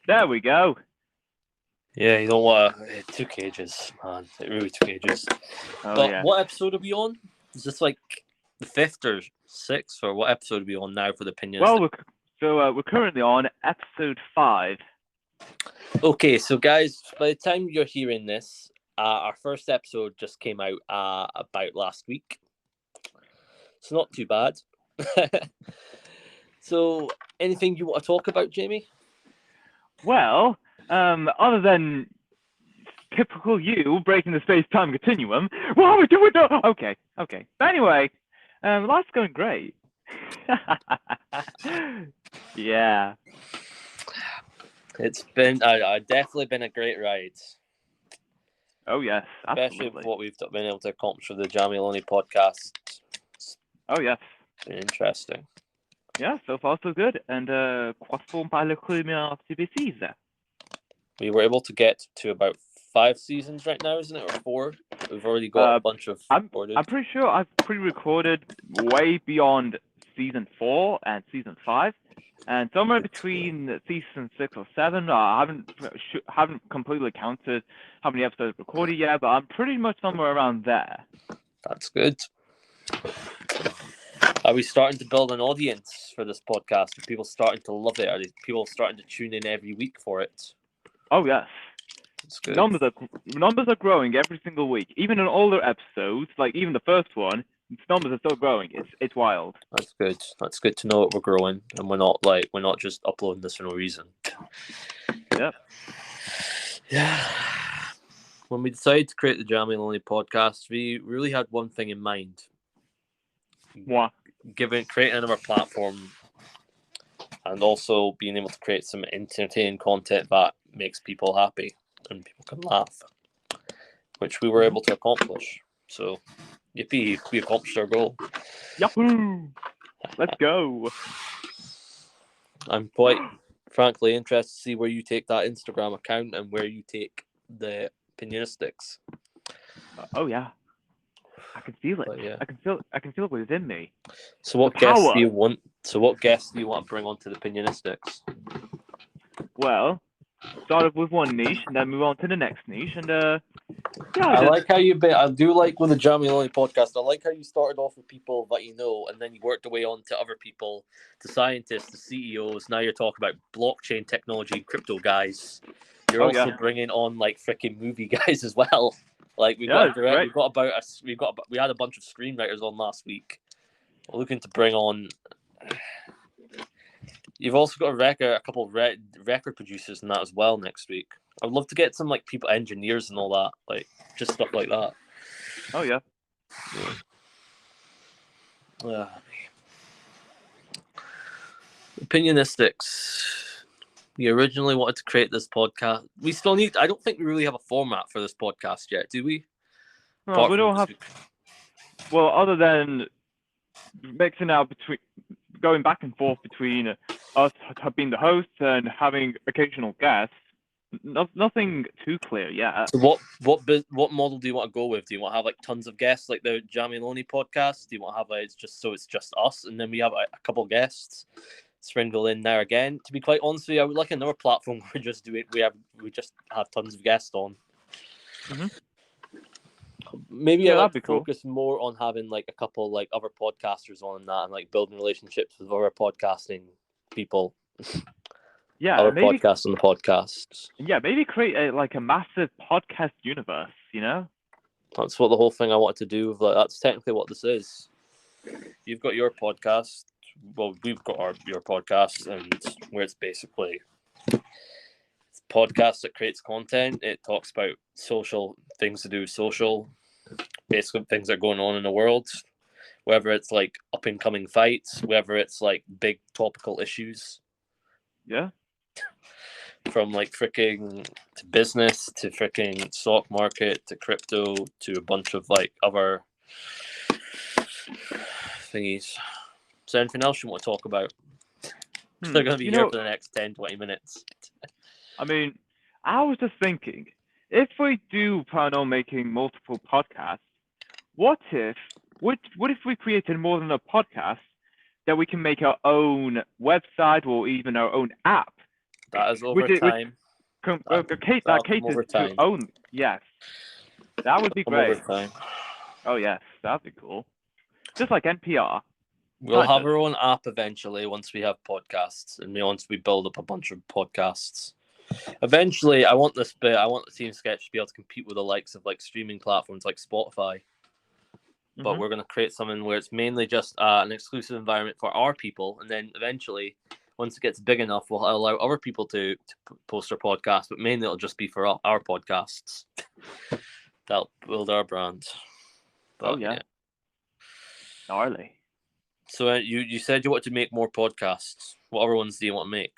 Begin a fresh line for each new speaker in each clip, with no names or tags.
There we go.
Yeah, you know what? It took ages, man. It really took ages.
Oh,
But
yeah.
what episode are we on? Is this like the fifth or sixth, or what episode are we on now for the opinion?
Well, we're currently on episode 5.
Okay, so guys, by the time you're hearing this, our first episode just came out about last week. It's not too bad. So, anything you want to talk about, Jamie?
Well, other than typical you breaking the space-time continuum, what are we doing? Okay. But anyway, life's going great. Yeah.
It's definitely been a great ride.
Oh yes,
Especially
absolutely.
what we've been able to accomplish with the Jamie Loney podcast.
Oh yes.
Been interesting.
Yeah, so far so good. And quoi sont pas les premières CBCs there?
We were able to get to about 5 seasons right now, isn't it, or 4? We've already got a bunch of recorded.
I'm pretty sure I've pre-recorded way beyond season 4 and season 5, and somewhere between season 6 or 7. I haven't completely counted how many episodes recorded yet, but I'm pretty much somewhere around there.
That's good. Are we starting to build an audience for this podcast? Are people starting to love it? Are people starting to tune in every week for it?
Oh yes.
That's good.
Numbers are growing every single week. Even in older episodes, like even the first one, numbers are still growing. It's wild.
That's good. That's good to know that we're growing and we're not just uploading this for no reason.
Yep.
Yeah. When we decided to create the Jamie Loney podcast, we really had one thing in mind.
What?
Creating another platform and also being able to create some entertaining content that makes people happy and people can laugh, which we were able to accomplish. So, yippee, we accomplished our goal.
Yahoo! Let's go.
I'm quite frankly interested to see where you take that Instagram account and where you take the Opinionistics.
Oh yeah. I can feel it.
But, yeah.
I can feel it within me.
So what guests do you want? So what guests do you want to bring onto the Opinionistics?
Well, start off with one niche and then move on to the next niche, and
I like how I do like with the Jamie Loney podcast. I like how you started off with people that you know, and then you worked your way on to other people, to scientists, to CEOs. Now you're talking about blockchain technology, crypto guys. You're also bringing on like freaking movie guys as well. Like we had a bunch of screenwriters on last week. We're looking to bring on. You've also got a couple of record producers and that as well next week. I'd love to get some like people, engineers and all that, like just stuff like that.
Oh yeah.
Opinionistics. We originally wanted to create this podcast. We still need. I don't think we really have a format for this podcast yet, do we?
No, we don't have. Well, other than mixing out going back and forth between us being the hosts and having occasional guests, nothing too clear yet.
So what model do you want to go with? Do you want to have like tons of guests like the Jamie Loney podcast? Do you want to have it's just us and then we have a couple guests sprinkled in there again? To be quite honest with you, I would like another platform where we just have tons of guests on.
Mm-hmm.
Maybe I'd focus more on having like a couple like other podcasters on that and like building relationships with other podcasting people.
Yeah,
other podcasts on the podcasts.
Yeah, maybe create a massive podcast universe. You know,
that's what the whole thing I wanted to do. That's technically what this is. You've got your podcast. Well, we've got your podcast, and where it's basically it's a podcast that creates content. It talks about social things to do with social, basically things that are going on in the world, whether it's like up and coming fights, whether it's like big topical issues.
Yeah.
From like freaking to business to freaking stock market to crypto to a bunch of like other thingies. Is there anything else you want to talk about? They're going to be here for the next 10-20 minutes.
I mean, I was just thinking, if we do plan on making multiple podcasts, what if we created more than a podcast, that we can make our own website or even our own app
That is
Which is- which-
overtime.
That
That'll come
caters
over
to
time.
own. Yes, that would be
Come
great.
overtime.
Oh yes, that'd be cool. Just like NPR.
We'll
Kind
have
of.
our own app eventually once we have podcasts and once we build up a bunch of podcasts. Eventually, I want the Team Sketch to be able to compete with the likes of like streaming platforms like Spotify. But
Mhm.
we're going to create something where it's mainly just an exclusive environment for our people, and then eventually, once it gets big enough, we'll allow other people to post their podcasts. But mainly, it'll just be for our podcasts. That'll build our brand. But,
Oh yeah. Gnarly.
So you said you wanted to make more podcasts. What other ones do you want to make?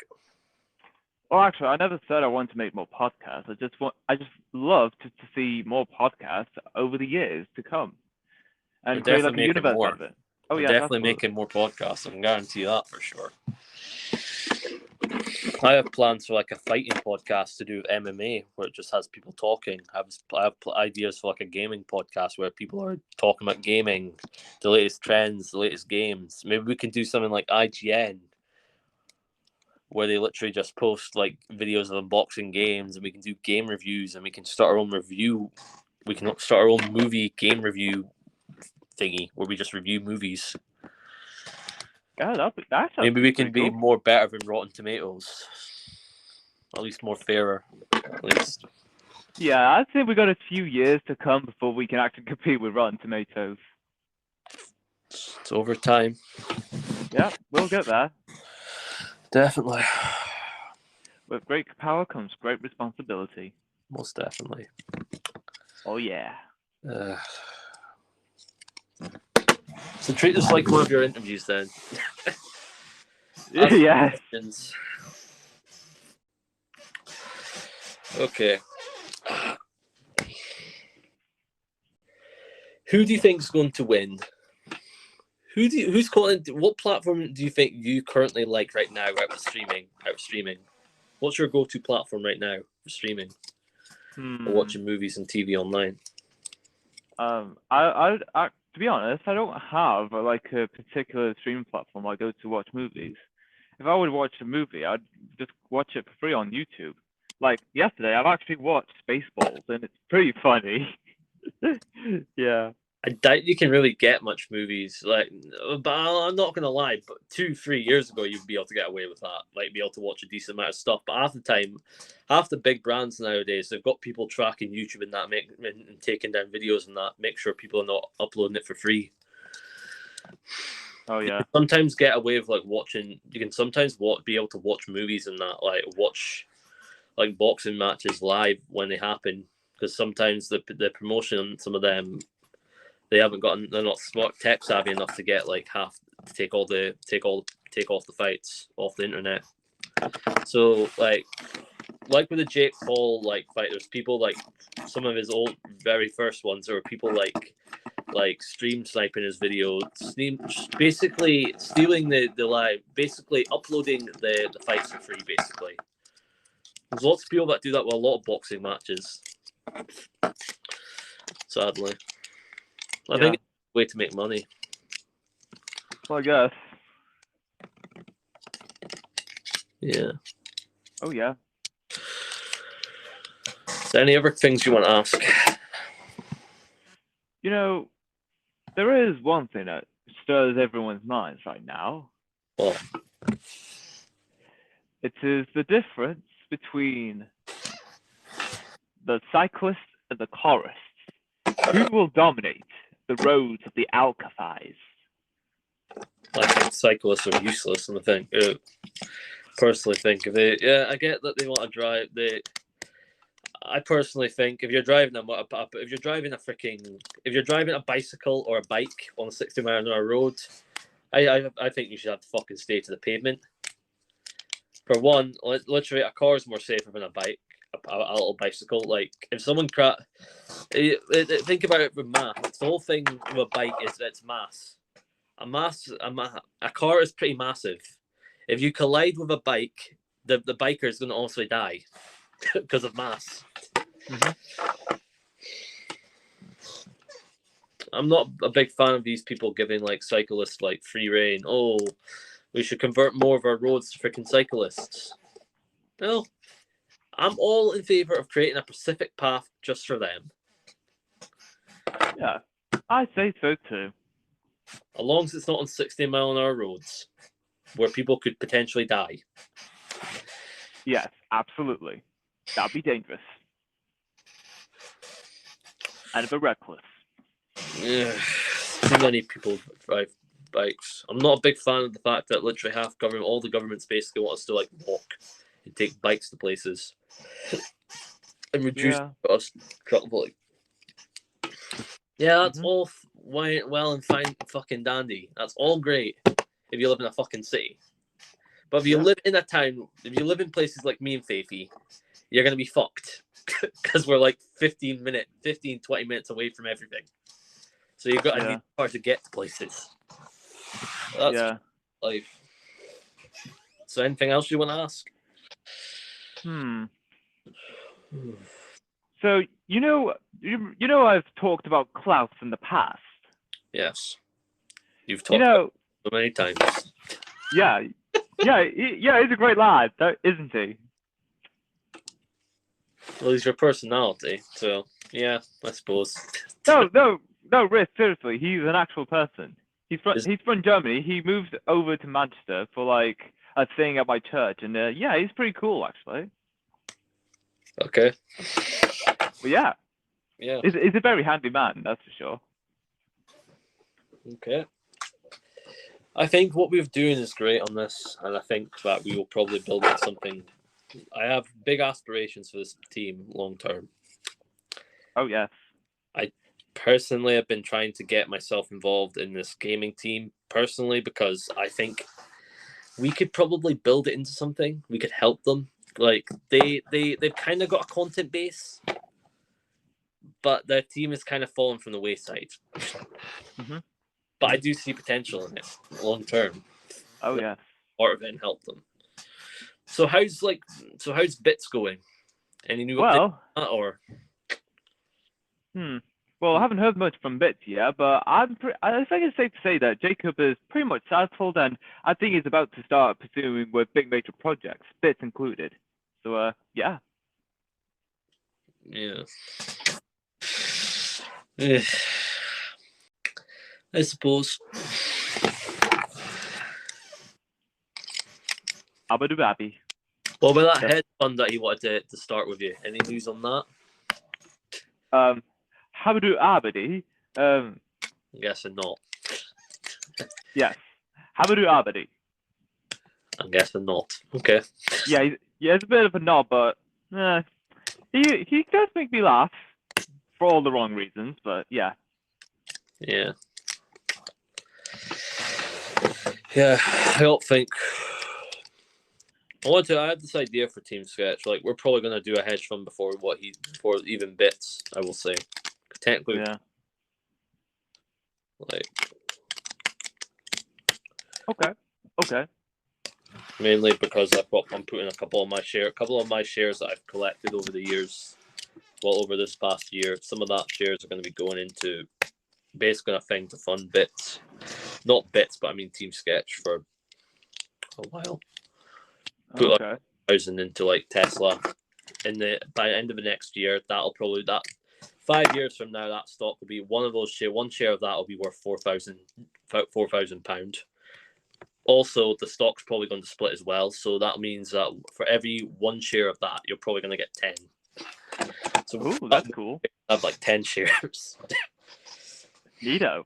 Well, actually, I never said I wanted to make more podcasts. I just love to see more podcasts over the years to come, and
We're
create like
definitely
a
making
universe
more.
out of it. Oh
We're
yeah,
definitely
absolutely.
making more podcasts. I can guarantee that for sure. I have plans for like a fighting podcast to do with MMA, where it just has people talking. I have ideas for like a gaming podcast where people are talking about gaming, the latest trends, the latest games. Maybe we can do something like IGN, where they literally just post like videos of unboxing games, and we can do game reviews, and we can start our own review. We can start our own movie game review thingy where we just review movies.
Yeah, that
Maybe we can
pretty
be
cool.
more better than Rotten Tomatoes. At least more fairer. At least.
Yeah, I'd say we got a few years to come before we can actually compete with Rotten Tomatoes.
It's over time.
Yeah, we'll get there.
Definitely.
With great power comes great responsibility.
Most definitely.
Oh yeah.
So treat this like one of your interviews then.
Yes.
Questions. Okay. Who do you think is going to win? Who's calling? What platform do you think you currently like right now out of streaming? What's your go-to platform right now for streaming or watching movies and TV online?
I to be honest, I don't have like a particular streaming platform I go to watch movies. If I would watch a movie, I'd just watch it for free on YouTube. Like yesterday, I've actually watched Spaceballs, and it's pretty funny. Yeah.
I doubt you can really get much movies but I'm not gonna lie. But 2-3 years ago, you'd be able to get away with that. Like, be able to watch a decent amount of stuff. But half the time, half the big brands nowadays, they've got people tracking YouTube and that, and taking down videos and that, make sure people are not uploading it for free.
Oh yeah.
You can sometimes get away with like watching. You can sometimes be able to watch movies and that, like watch like boxing matches live when they happen, because sometimes the promotion, some of them, they're not smart tech savvy enough to get like take off the fights off the internet. So like with the Jake Paul like fight, there's people like some of his old very first ones, there were people like stream sniping his video, basically stealing the live, basically uploading the fights for free. Basically, there's lots of people that do that with a lot of boxing matches. Sadly, I think it's a way to make money.
Well, I guess.
Yeah.
Oh yeah.
Is there any other things you want to ask?
You know, there is one thing that stirs everyone's minds right now.
What?
It is the difference between the cyclist and the chorus. Who will dominate the roads of the Alcafais?
I think cyclists are useless, and I personally think if they, I get that they want to drive. I personally think if you're driving a bicycle or a bike on a 60-mile-an-hour road, I think you should have to fucking stay to the pavement. For one, literally, a car is more safer than a bike, a little bicycle. Like, if someone think about it with mass. The whole thing with a bike is that it's mass. A car is pretty massive. If you collide with a bike, the biker is going to also die because of mass. Mm-hmm. I'm not a big fan of these people giving like cyclists like free rein. Oh, we should convert more of our roads to freaking cyclists. Well, I'm all in favor of creating a Pacific path just for them,
Yeah, I say so too.
as long as it's not on 60-mile-an-hour roads where people could potentially die.
Yes, absolutely. That'd be dangerous. And a bit reckless.
Yeah, too many people drive bikes. I'm not a big fan of the fact that literally all the governments basically want us to like walk and take bikes to places and reduce us travel. Yeah, that's all well and fine, fucking dandy. That's all great if you live in a fucking city. But if you live in a town, if you live in places like me and Faithy, you're gonna be fucked because we're like 20 minutes away from everything. So you've got to need a car to get to places. That's life. So anything else you want to ask?
So you know I've talked about Klaus in the past.
Yes, you've talked about it so many times.
Yeah, he's a great lad, isn't he?
Well, he's your personality, so yeah, I suppose.
No, Rick, seriously, he's an actual person. He's from Germany. He moved over to Manchester for like a thing at my church, and he's pretty cool actually.
Okay.
Well, yeah. He's a very handy man, that's for sure.
Okay. I think what we're doing is great on this, and I think that we will probably build something. I have big aspirations for this team long term.
Oh, yes.
I personally have been trying to get myself involved in this gaming team personally because I think we could probably build it into something. We could help them. Like they've kind of got a content base, but their team is kind of fallen from the wayside. But I do see potential in it long term.
Oh yeah.
Part of it and help them. So how's Bits going? Any new updates on that, or?
Well, I haven't heard much from Bits yet, but I think it's safe to say that Jacob is pretty much settled, and I think he's about to start pursuing with big major projects, Bits included. So, yeah.
Yeah. I suppose.
Abu.
Well, with that hedge fund that he wanted to start with you, any news on that?
Habadu Abadi.
I'm guessing not.
Yes. Habadu Abadi.
I'm guessing not. Okay.
Yeah, it's a bit of a nod, but he does make me laugh for all the wrong reasons, but yeah.
Yeah. Yeah, I don't think. I had this idea for Team Sketch. Like, we're probably going to do a hedge fund before even Bits, I will say. Technically.
Yeah.
Like.
Okay.
Mainly because I'm putting a couple of my shares that I've collected over the years, over this past year. Some of that shares are going to be going into basically a thing to fund Bits. Not Bits, but I mean Team Sketch for a while. Put like 1,000 into like Tesla. By the end of the next year, 5 years from now, that stock will be one share of that will be worth £4,000. Also, the stock's probably going to split as well, so that means that for every one share of that, you're probably going to get 10. So
that's cool.
I have like 10 shares.
Neato.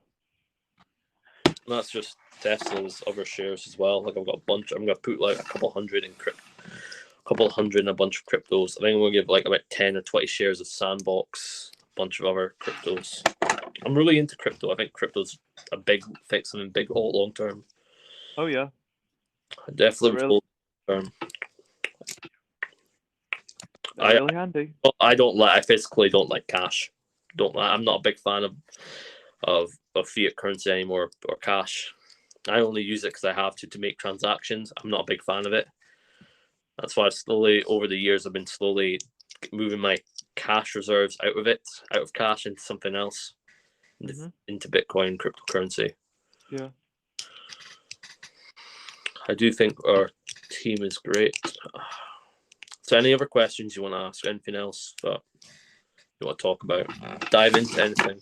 That's just Tesla's other shares as well. Like I've got a bunch. I'm gonna put like a couple hundred in a bunch of cryptos. I think I'm gonna give like about 10 or 20 shares of Sandbox, a bunch of other cryptos. I'm really into crypto. I think crypto's something big long term.
Oh yeah.
I definitely long term.
Really handy.
I physically don't like cash. I'm not a big fan of fiat currency anymore or cash. I only use it because I have to make transactions. I'm not a big fan of it. That's why over the years, I've been slowly moving my cash reserves out of cash into something else, into Bitcoin, cryptocurrency.
Yeah.
I do think our team is great. So any other questions you want to ask? Anything else that you want to talk about? Dive into anything.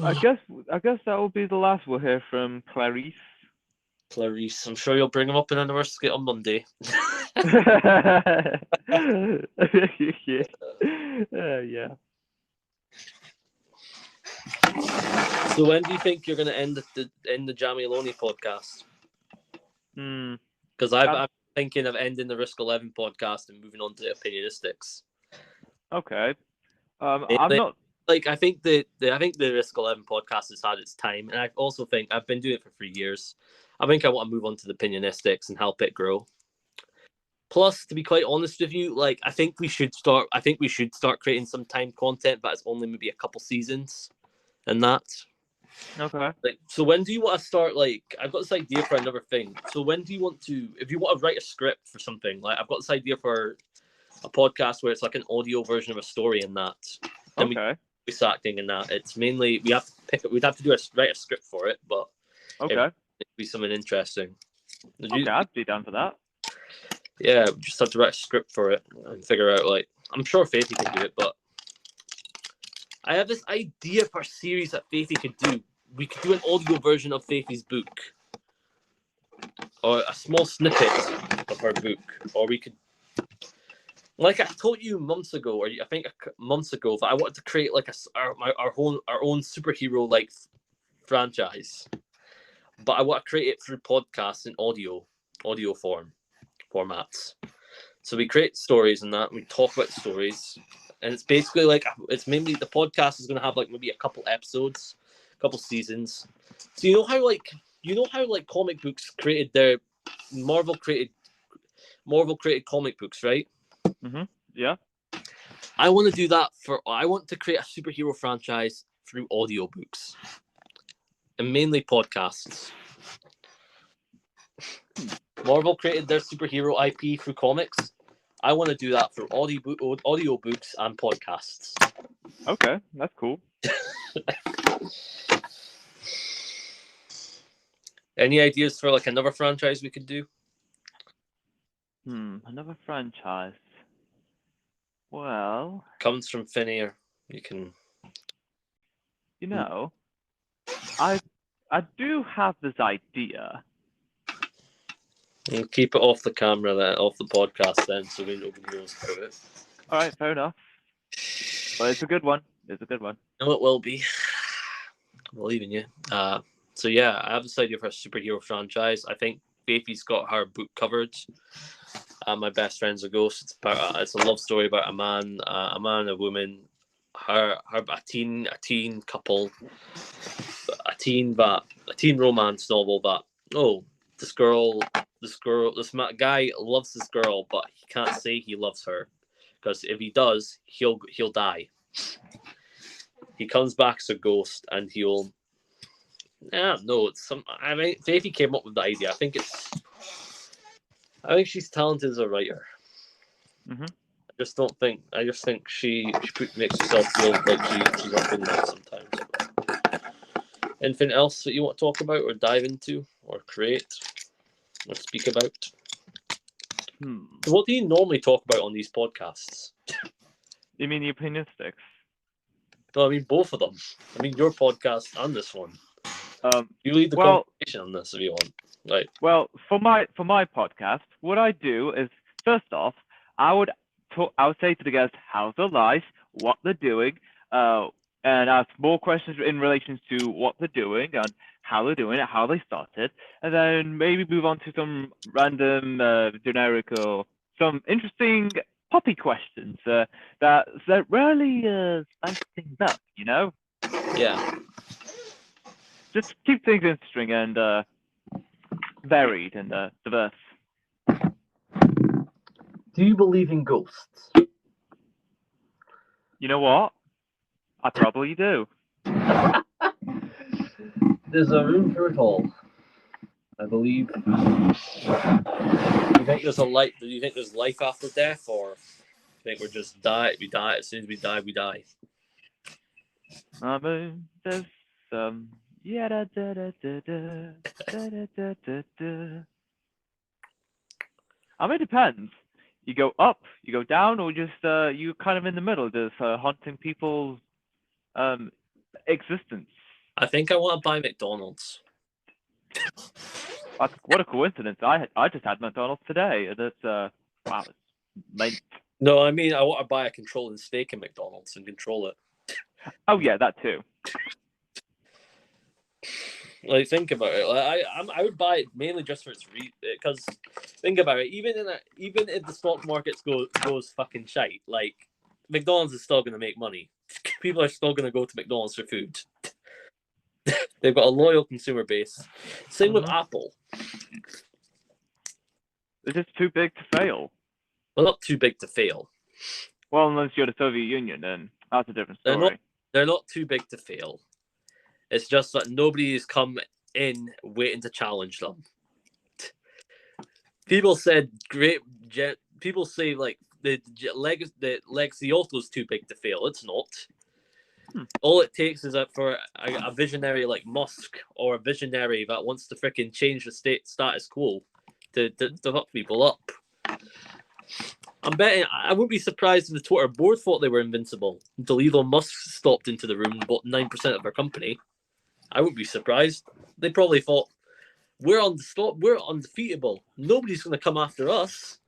I guess that will be the last we'll hear from Clarice.
Clarice, I'm sure you'll bring him up in another skit on Monday.
Yeah. Yeah.
So when do you think you're going to end the Jamie Loney podcast? Because I'm thinking of ending the Risk 11 podcast and moving on to Opinionistics.
Okay. I'm not.
Like, I think the Risk 11 podcast has had its time, and I also think I've been doing it for 3 years. I think I want to move on to the Opinionistics and help it grow. Plus, to be quite honest with you, like I think we should start creating some timed content, but it's only maybe a couple seasons, and that.
Okay.
Like, so when do you want to start? Like, I've got this idea for another thing. So when do you want to? If you want to write a script for something, like I've got this idea for a podcast where it's like an audio version of a story, and that. Then
Okay.
we start acting in that. It's mainly we'd have to write a script for it, but
Okay.
it'd be something interesting.
Okay, I'd be down for that.
Yeah, we just have to write a script for it and figure out, like, I'm sure Faithy can do it, but I have this idea for a series that Faithy could do. We could do an audio version of Faithy's book, or a small snippet of her book, or we could, like I told you months ago, or I think months ago, that I wanted to create like our own superhero like franchise, but I want to create it through podcasts and audio formats. So we create stories and that, and we talk about the stories, and it's basically like it's mainly the podcast is going to have like maybe a couple episodes, a couple seasons. So you know how comic books created their Marvel created comic books, right?
Yeah.
I want to do that I want to create a superhero franchise through audiobooks and mainly podcasts. Marvel created their superhero IP through comics. I want to do that for audiobooks and podcasts.
Okay, that's cool.
Any ideas for like another franchise we could do?
Another franchise. Well,
Comes from Finnear. You can.
you know, I do have this idea.
We'll keep it off the camera then, off the podcast then, so nobody knows about it.
All right, fair enough. But it's a good one. It's a good one.
No, it will be. I believe in you. So yeah, I have this idea for a superhero franchise. I think Faithy's got her book covered. My best friend's a ghost. It's a love story about a man and a woman. A teen couple, a teen romance novel that this guy loves this girl, but he can't say he loves her because if he does, he'll die. He comes back as a ghost, and he'll. No, it's some. I mean, Faithy came up with the idea. I think she's talented as a writer.
Mm-hmm.
I just think she makes herself feel like she's up in that sometimes. Anything else that you want to talk about or dive into or create or speak about? What do you normally talk about on these podcasts?
You mean the Opinionistics?
No, I mean both of them. I mean your podcast and this one. You lead the conversation on this if you want. Right.
Well, for my podcast, what I do is first off, I would say to the guests how's their life, what they're doing, and ask more questions in relation to what they're doing and how they're doing it, how they started, and then maybe move on to some random, generic or some interesting poppy questions that really spice things up, you know?
Yeah.
Just keep things interesting and varied and diverse.
Do you believe in ghosts?
You know what? I probably do.
There's a room for it all, I believe. Do you think there's Do you think there's life after death, or do you think we're just die? We die as soon as we die. We die.
I mean, there's yeah da da da da da da da da da. I mean, it depends. You go up, you go down, or just you kind of in the middle, just haunting people's existence.
I think I want to buy McDonald's.
What a coincidence! I just had McDonald's today. That's wow, it's mint.
No, I mean I want to buy a controlling stake in McDonald's and control it.
Oh yeah, that too.
Like, think about it. Like, I would buy it mainly just for its because think about it. Even if the stock market goes fucking shite, like McDonald's is still going to make money. People are still going to go to McDonald's for food. They've got a loyal consumer base. Same with Apple.
It's just too big to fail.
Well, not too big to fail.
Well, unless you're the Soviet Union, then that's a different story.
They're not too big to fail. It's just that nobody's come in waiting to challenge them. People said people say like the Legacy Auto is too big to fail. It's not. All it takes is for a visionary like Musk or a visionary that wants to freaking change the status quo to fuck people up. I'm betting I wouldn't be surprised if the Twitter board thought they were invincible until Elon Musk stopped into the room and bought 9% of their company. I wouldn't be surprised. They probably thought we're undefeatable. Nobody's going to come after us.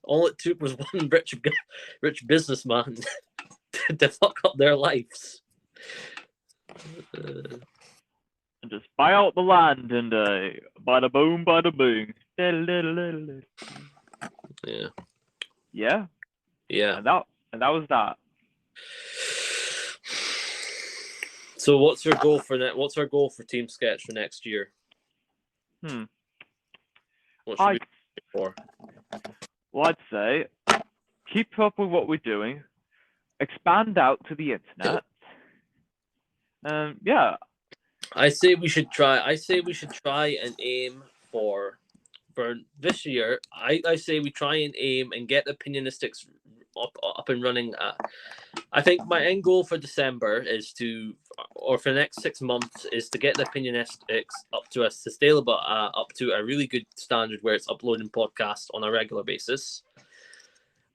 All it took was one rich businessman to fuck up their lives.
And just buy out the land and bada boom, bada boom.
Yeah.
Yeah.
Yeah.
And that was that.
So what's our goal for What's our goal for Team Sketch for next year? What should we do for?
Well, I'd say keep up with what we're doing, expand out to the internet. Yeah. I say we should try and aim for this year. I say we try and aim and get Opinionistics up and running. I think my end goal for December is for the next 6 months is to get the Opinionistics up to a really good standard where it's uploading podcasts on a regular basis.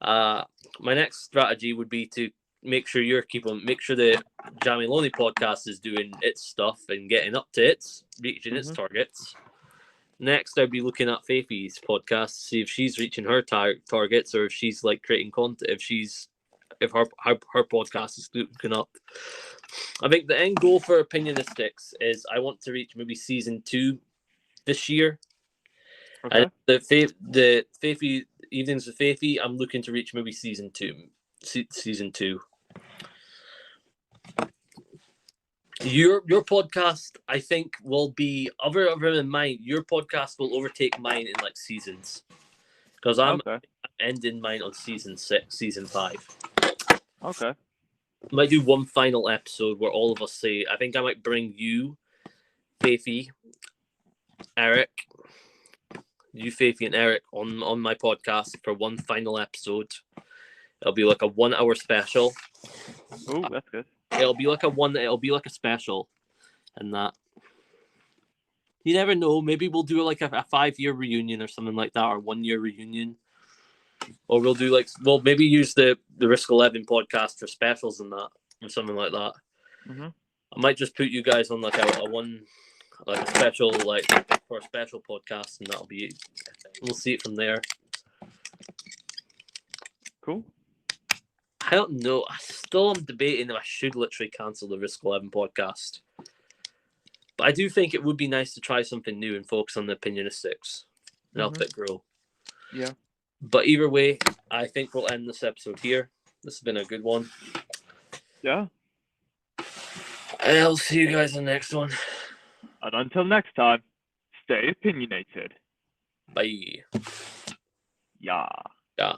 My next strategy would be to make sure the Jamie Loney podcast is doing its stuff and getting up to reaching its targets. Next, I'd be looking at Faithy's podcast, see if she's reaching her targets or if she's like creating content, if her podcast is looking up. I think the end goal for Opinionistics is I want to reach maybe season 2 this year. Okay. And the Faithy Evenings with Faithy, I'm looking to reach maybe season 2. Your podcast, I think, will be other than mine. Your podcast will overtake mine in like seasons, because I'm ending mine on season 6, season 5. Okay.
I might do one final episode where all of us say. I think I might bring you, Faithy, Eric, and Eric on my podcast for one final episode. It'll be like a 1 hour special.
Oh, that's good.
It'll be like a special, and that. You never know. Maybe we'll do like a 5-year reunion or something like that, or 1 year reunion, or we'll do maybe use the Risk 11 podcast for specials and that, or something like that. Mm-hmm. I might just put you guys on like a special for a special podcast, and that'll be. We'll see it from there.
Cool.
I don't know. I still am debating if I should literally cancel the Risk 11 podcast. But I do think it would be nice to try something new and focus on the Opinionistics and help it grow.
Yeah.
But either way, I think we'll end this episode here. This has been a good one.
Yeah.
And I'll see you guys in the next one.
And until next time, stay opinionated.
Bye.
Yeah.
Yeah.